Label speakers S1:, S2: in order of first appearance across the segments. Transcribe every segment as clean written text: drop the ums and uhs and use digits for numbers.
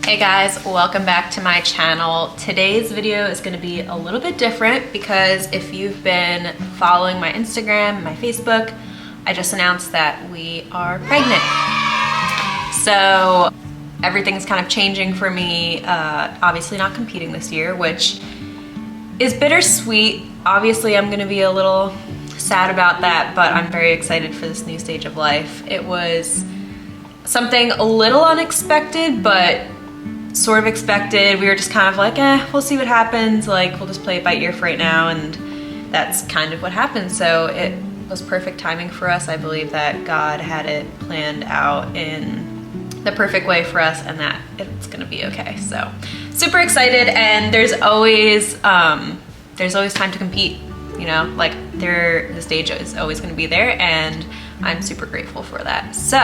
S1: Hey guys, welcome back to my channel. Today's video is going to be a little bit different because if you've been following my Instagram and my Facebook, I just announced that we are pregnant. So everything's kind of changing for me. Obviously not competing this year, which is bittersweet. Obviously I'm going to be a little sad about that, but I'm very excited for this new stage of life. It was something a little unexpected, but sort of expected. We were just kind of like, we'll see what happens. Like, we'll just play it by ear for right now, and that's kind of what happened. So it was perfect timing for us. I believe that God had it planned out in the perfect way for us, and that it's gonna be okay. So super excited, and there's always time to compete. You know, like the stage is always gonna be there, and I'm super grateful for that. So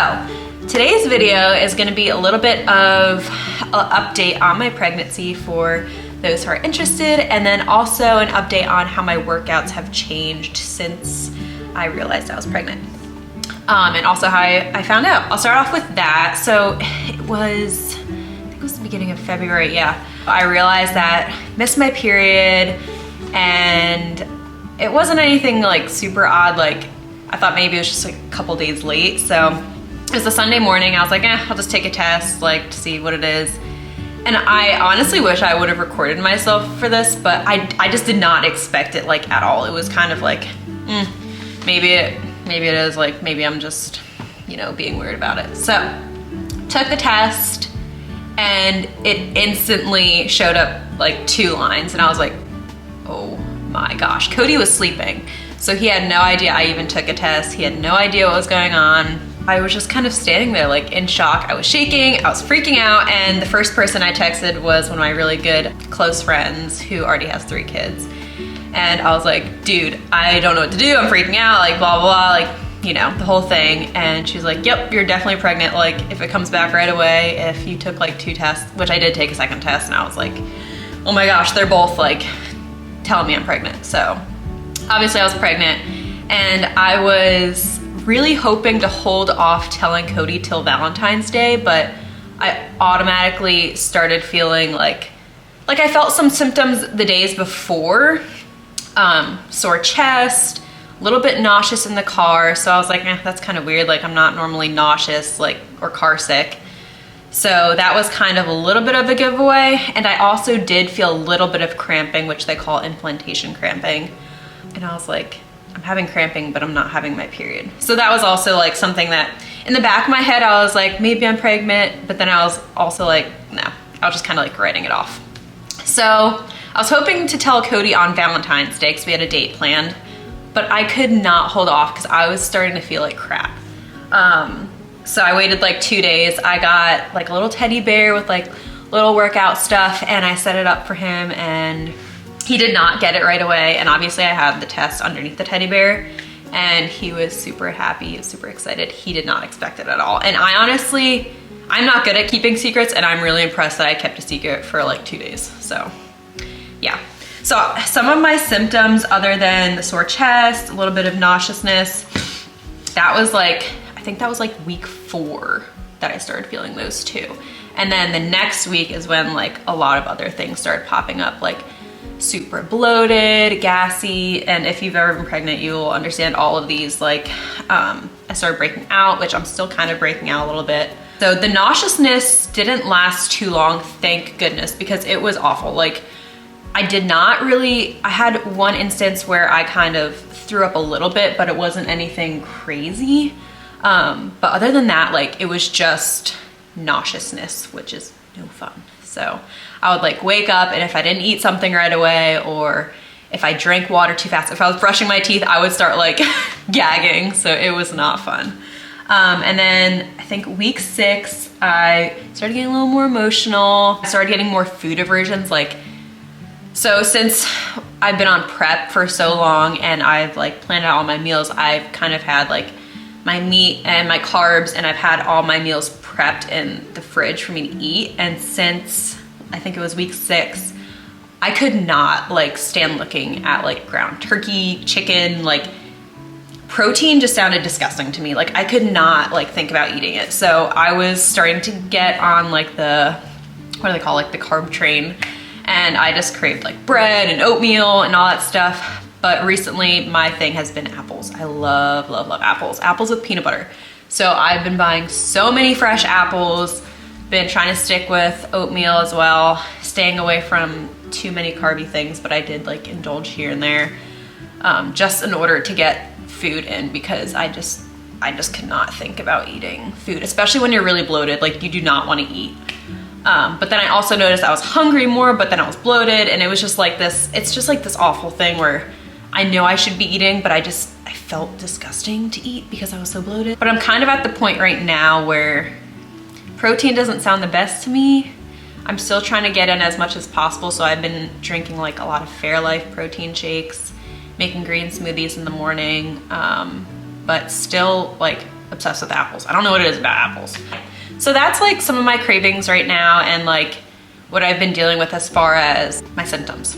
S1: today's video is gonna be a little bit of an update on my pregnancy for those who are interested, and then also an update on how my workouts have changed since I realized I was pregnant. And also how I found out. I'll start off with that. So I think it was the beginning of February, yeah. I realized that I missed my period, and it wasn't anything like super odd. Like, I thought maybe it was just like a couple days late. So it was a Sunday morning. I was like, I'll just take a test, like, to see what it is. And I honestly wish I would have recorded myself for this, but I just did not expect it, like, at all. It was kind of like, maybe it is, like, maybe I'm just, you know, being weird about it. So took the test, and it instantly showed up like 2 lines, and I was like, oh my gosh. Cody was sleeping, so he had no idea I even took a test. He had no idea what was going on. I was just kind of standing there like in shock. I was shaking, I was freaking out, and the first person I texted was one of my really good close friends who already has 3 kids. And I was like, dude, I don't know what to do, I'm freaking out, like blah, blah, blah, like, you know, the whole thing. And she's like, yep, you're definitely pregnant. Like, if it comes back right away, if you took like 2 tests, which I did take a second test, and I was like, oh my gosh, they're both like telling me I'm pregnant. So obviously I was pregnant, and I was really hoping to hold off telling Cody till Valentine's Day, but I automatically started feeling like I felt some symptoms the days before, sore chest, a little bit nauseous in the car. So I was like, that's kind of weird. Like, I'm not normally nauseous, like, or car sick. So that was kind of a little bit of a giveaway. And I also did feel a little bit of cramping, which they call implantation cramping. And I was like, I'm having cramping, but I'm not having my period. So that was also like something that in the back of my head, I was like, maybe I'm pregnant. But then I was also like, no, I was just kind of like writing it off. So I was hoping to tell Cody on Valentine's Day because we had a date planned, but I could not hold off because I was starting to feel like crap. So I waited like 2 days. I got like a little teddy bear with like little workout stuff, and I set it up for him, and he did not get it right away. And obviously I had the test underneath the teddy bear, and he was super happy, he was super excited. He did not expect it at all. And I'm not good at keeping secrets, and I'm really impressed that I kept a secret for like 2 days. So yeah. So some of my symptoms, other than the sore chest, a little bit of nauseousness, that was like, I think that was like week 4 that I started feeling those too. And then the next week is when like a lot of other things started popping up, like super bloated, gassy. And if you've ever been pregnant, you'll understand all of these. Like, I started breaking out, which I'm still kind of breaking out a little bit. So the nauseousness didn't last too long, thank goodness, because it was awful. Like, I had one instance where I kind of threw up a little bit, but it wasn't anything crazy. But other than that, like, it was just nauseousness, which is no fun. So I would like wake up, and if I didn't eat something right away, or if I drank water too fast, if I was brushing my teeth, I would start like gagging. So it was not fun. And then I think week 6, I started getting a little more emotional. I started getting more food aversions. Like, so since I've been on prep for so long, and I've like planned out all my meals, I've kind of had like my meat and my carbs, and I've had all my meals prepped in the fridge for me to eat. And since I think it was week 6, I could not like stand looking at like ground turkey, chicken, like protein just sounded disgusting to me. Like, I could not like think about eating it. So I was starting to get on like the what do they call, like the carb train. And I just craved like bread and oatmeal and all that stuff. But recently my thing has been apples. I love, love, love apples. Apples with peanut butter. So I've been buying so many fresh apples, been trying to stick with oatmeal as well, staying away from too many carby things, but I did like indulge here and there, just in order to get food in, because I just could not think about eating food, especially when you're really bloated. Like, you do not want to eat. But then I also noticed I was hungry more, but then I was bloated, and it was just like this, it's just like this awful thing where I know I should be eating, but I felt disgusting to eat because I was so bloated. But I'm kind of at the point right now where protein doesn't sound the best to me. I'm still trying to get in as much as possible, so I've been drinking like a lot of Fairlife protein shakes, making green smoothies in the morning, but still like obsessed with apples. I don't know what it is about apples. So that's like some of my cravings right now and like what I've been dealing with as far as my symptoms.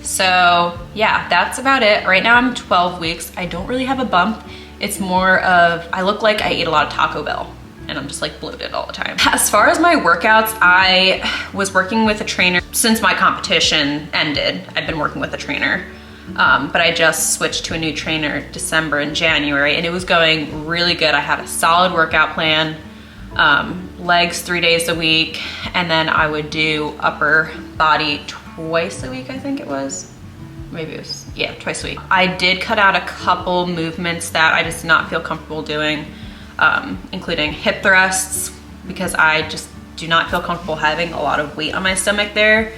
S1: So yeah, that's about it. Right now I'm 12 weeks. I don't really have a bump. It's more of, I look like I ate a lot of Taco Bell and I'm just like bloated all the time. As far as my workouts, I was working with a trainer since my competition ended. I've been working with a trainer, but I just switched to a new trainer December and January, and it was going really good. I had a solid workout plan, legs 3 days a week, and then I would do upper body twice a week, I think it was. Maybe it was, yeah, twice a week. I did cut out a couple movements that I just did not feel comfortable doing, including hip thrusts, because I just do not feel comfortable having a lot of weight on my stomach there,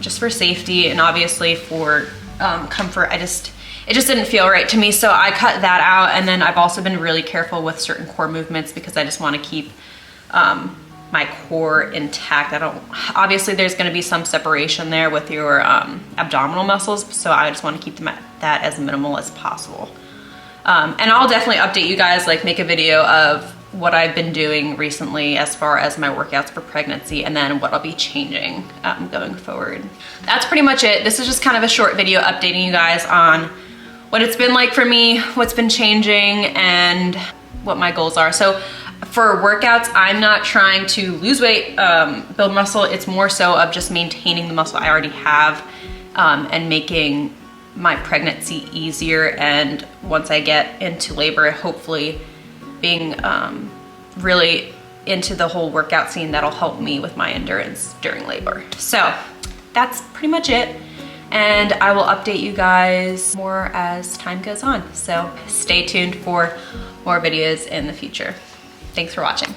S1: just for safety and obviously for comfort. It just didn't feel right to me, so I cut that out. And then I've also been really careful with certain core movements because I just want to keep my core intact. Obviously there's going to be some separation there with your abdominal muscles, so I just want to keep that as minimal as possible. And I'll definitely update you guys, like make a video of what I've been doing recently as far as my workouts for pregnancy, and then what I'll be changing going forward. That's pretty much it. This is just kind of a short video updating you guys on what it's been like for me, what's been changing, and what my goals are. So for workouts, I'm not trying to lose weight, build muscle. It's more so of just maintaining the muscle I already have, and making my pregnancy easier. And once I get into labor, hopefully being really into the whole workout scene, that'll help me with my endurance during labor. So that's pretty much it. And I will update you guys more as time goes on. So stay tuned for more videos in the future. Thanks for watching.